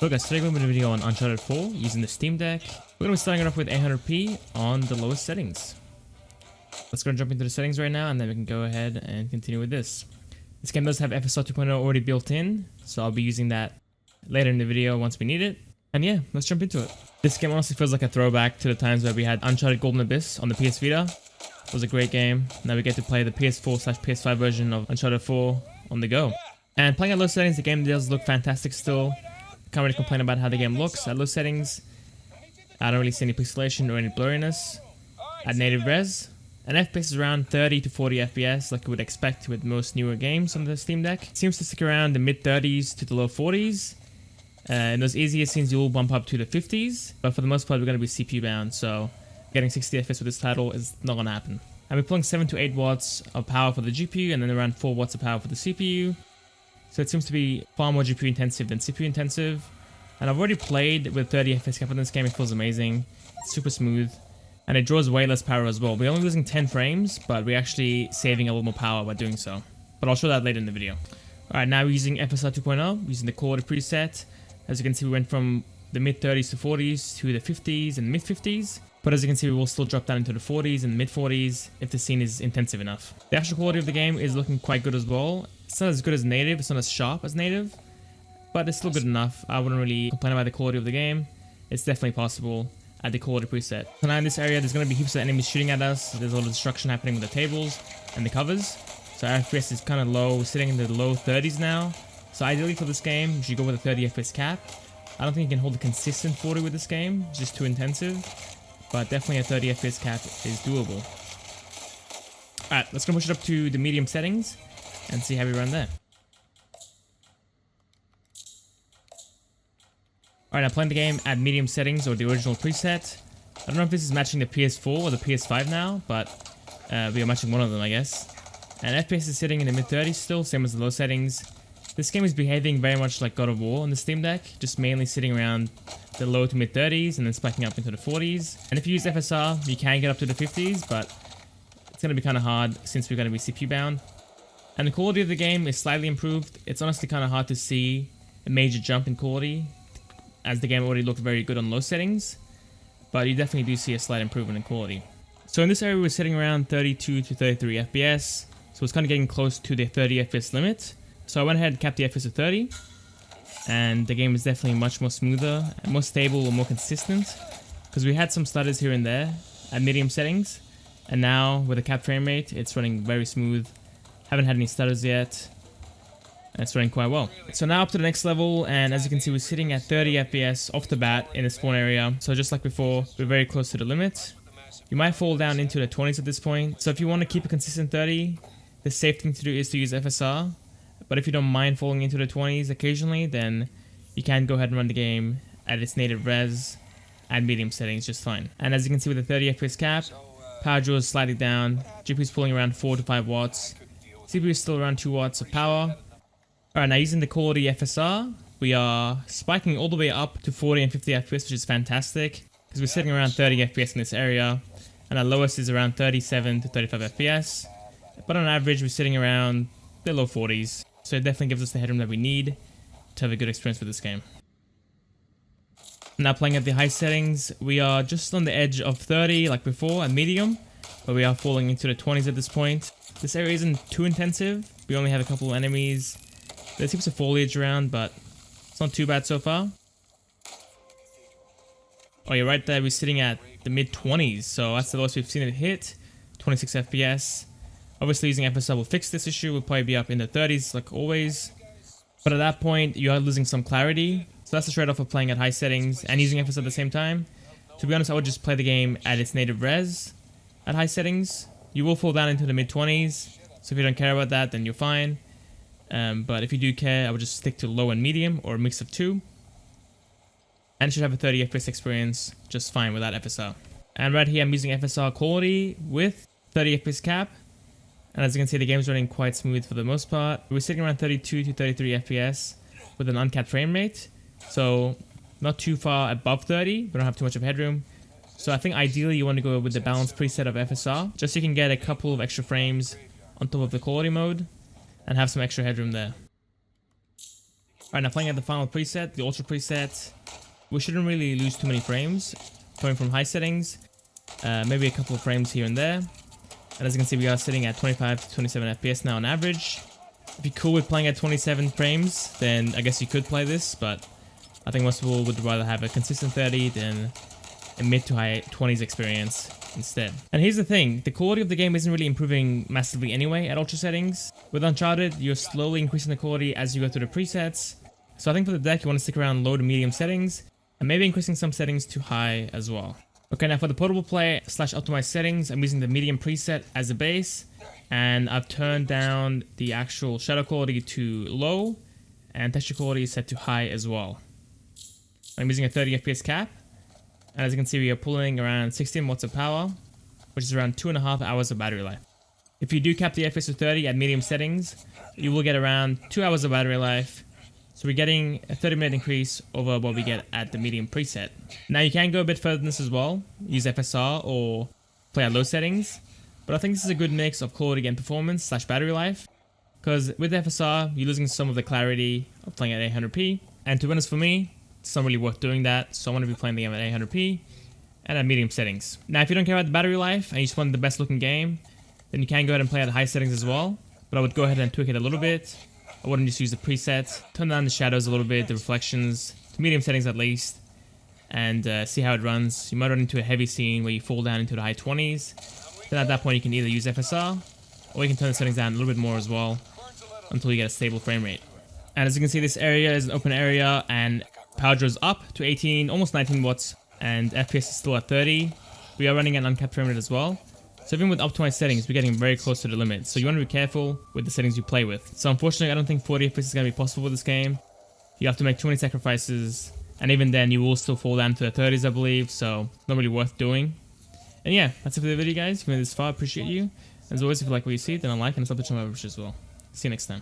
So guys, today we're going to do a video on Uncharted 4 using the Steam Deck. We're going to be starting it off with 800p on the lowest settings. Let's go and jump into the settings right now, and then we can go ahead and continue with this. This game does have FSR 2.0 already built in, so I'll be using that later in the video once we need it. And yeah, let's jump into it. This game honestly feels like a throwback to the times where we had Uncharted Golden Abyss on the PS Vita. It was a great game. Now we get to play the PS4/PS5 version of Uncharted 4 on the go. And playing at low settings, the game does look fantastic still. Can't really complain about how the game looks at low settings. I don't really see any pixelation or any blurriness. At native res, an FPS is around 30 to 40 FPS like you would expect with most newer games on the Steam Deck. It seems to stick around the mid 30s to the low 40s. In those easier scenes you'll bump up to the 50s, but for the most part we're going to be CPU bound, so getting 60 FPS with this title is not going to happen. I'll be pulling 7 to 8 watts of power for the GPU and then around 4 watts of power for the CPU. So it seems to be far more GPU intensive than CPU intensive. And I've already played with 30 FPS cap in this game. It feels amazing. It's super smooth. And it draws way less power as well. We're only losing 10 frames, but we're actually saving a little more power by doing so. But I'll show that later in the video. Alright, now we're using FSR 2.0, using the quality preset. As you can see, we went from the mid 30s to 40s to the 50s and mid 50s. But as you can see, we will still drop down into the 40s and mid 40s if the scene is intensive enough. The actual quality of the game is looking quite good as well. It's not as good as native, it's not as sharp as native, but it's still good enough. I wouldn't really complain about the quality of the game. It's definitely possible at the quality preset. So now in this area, there's going to be heaps of enemies shooting at us. There's a lot of destruction happening with the tables and the covers. So our FPS is kind of low. We're sitting in the low 30s now. So ideally for this game, you should go with a 30 FPS cap. I don't think you can hold a consistent 40 with this game. It's just too intensive. But definitely a 30 FPS cap is doable. Alright, let's go push it up to the medium settings and see how we run there. Alright, I'm playing the game at medium settings or the original preset. I don't know if this is matching the PS4 or the PS5 now, but we are matching one of them, I guess. And FPS is sitting in the mid 30s still, same as the low settings. This game is behaving very much like God of War on the Steam Deck, just mainly sitting around the low to mid 30s and then spiking up into the 40s. And if you use FSR, you can get up to the 50s, but it's going to be kind of hard since we're going to be CPU bound. And the quality of the game is slightly improved. It's honestly kind of hard to see a major jump in quality, as the game already looked very good on low settings, but you definitely do see a slight improvement in quality. So in this area we're sitting around 32 to 33 FPS, so it's kind of getting close to the 30 FPS limit. So I went ahead and capped the FPS at 30, and the game is definitely much more smoother, and more stable and more consistent, because we had some stutters here and there at medium settings, and now with a capped frame rate it's running very smooth. Haven't had any stutters yet, and it's running quite well. So now up to the next level, and as you can see we're sitting at 30 FPS off the bat in the spawn area. So just like before, we're very close to the limit. You might fall down into the 20s at this point. So if you want to keep a consistent 30, the safe thing to do is to use FSR. But if you don't mind falling into the 20s occasionally, then you can go ahead and run the game at its native res at medium settings just fine. And as you can see with the 30 FPS cap, power draw is slightly down, GPU is pulling around 4 to 5 watts, CPU is still around 2 watts of power. Alright, now using the quality FSR, we are spiking all the way up to 40 and 50 FPS, which is fantastic, because we're sitting around 30 FPS in this area, and our lowest is around 37 to 35 FPS, but on average we're sitting around the low 40s, so it definitely gives us the headroom that we need to have a good experience with this game. Now playing at the high settings, we are just on the edge of 30 like before at medium, but we are falling into the 20s at this point. This area isn't too intensive, we only have a couple of enemies. There's heaps of foliage around, but it's not too bad so far. Oh, you're right there, we're sitting at the mid 20s, so that's the lowest we've seen it hit, 26 FPS. Obviously using FSR will fix this issue, we'll probably be up in the 30s like always. But at that point, you are losing some clarity, so that's the trade-off of playing at high settings and using FSR at the same time. To be honest, I would just play the game at its native res at high settings. You will fall down into the mid 20s, so if you don't care about that, then you're fine. But if you do care, I would just stick to low and medium or a mix of two. And it should have a 30 FPS experience just fine without FSR. And right here I'm using FSR quality with 30 FPS cap. And as you can see, the game's running quite smooth for the most part. We're sitting around 32 to 33 FPS with an uncapped frame rate. So not too far above 30, we don't have too much of headroom. So I think ideally you want to go with the balanced preset of FSR, just so you can get a couple of extra frames on top of the quality mode and have some extra headroom there. Alright, now playing at the final preset, the ultra preset. We shouldn't really lose too many frames. Going from high settings, maybe a couple of frames here and there. And as you can see, we are sitting at 25 to 27 FPS now on average. If you're cool with playing at 27 frames, then I guess you could play this, but I think most people would rather have a consistent 30 than a mid to high 20s experience instead. And here's the thing, the quality of the game isn't really improving massively anyway at ultra settings. With Uncharted, you're slowly increasing the quality as you go through the presets. So I think for the deck, you want to stick around low to medium settings, and maybe increasing some settings to high as well. Okay, now for the portable play / optimized settings, I'm using the medium preset as a base, and I've turned down the actual shadow quality to low, and texture quality is set to high as well. I'm using a 30 FPS cap, and as you can see, we are pulling around 16 watts of power, which is around 2.5 hours of battery life. If you do cap the FPS to 30 at medium settings, you will get around 2 hours of battery life. So we're getting a 30-minute increase over what we get at the medium preset. Now you can go a bit further than this as well, use FSR or play at low settings, but I think this is a good mix of quality and performance / battery life, because with FSR, you're losing some of the clarity of playing at 800p, and to be honest for me, it's not really worth doing that, so I want to be playing the game at 800p and at medium settings. Now if you don't care about the battery life and you just want the best looking game, then you can go ahead and play at high settings as well, but I would go ahead and tweak it a little bit. I wouldn't just use the presets, turn down the shadows a little bit, the reflections, to medium settings at least, and see how it runs. You might run into a heavy scene where you fall down into the high 20s, then at that point you can either use FSR, or you can turn the settings down a little bit more as well, until you get a stable frame rate. And as you can see, this area is an open area, and power draws up to 18, almost 19 watts, and FPS is still at 30. We are running an uncapped frame rate as well. So even with optimized settings, we're getting very close to the limit. So you want to be careful with the settings you play with. So unfortunately, I don't think 40 FPS is going to be possible with this game. You have to make too many sacrifices. And even then, you will still fall down to the 30s, I believe. So not really worth doing. And yeah, that's it for the video, guys. If you made it this far, I appreciate you. As always, if you like what you see, then a like and sub the channel as well. See you next time.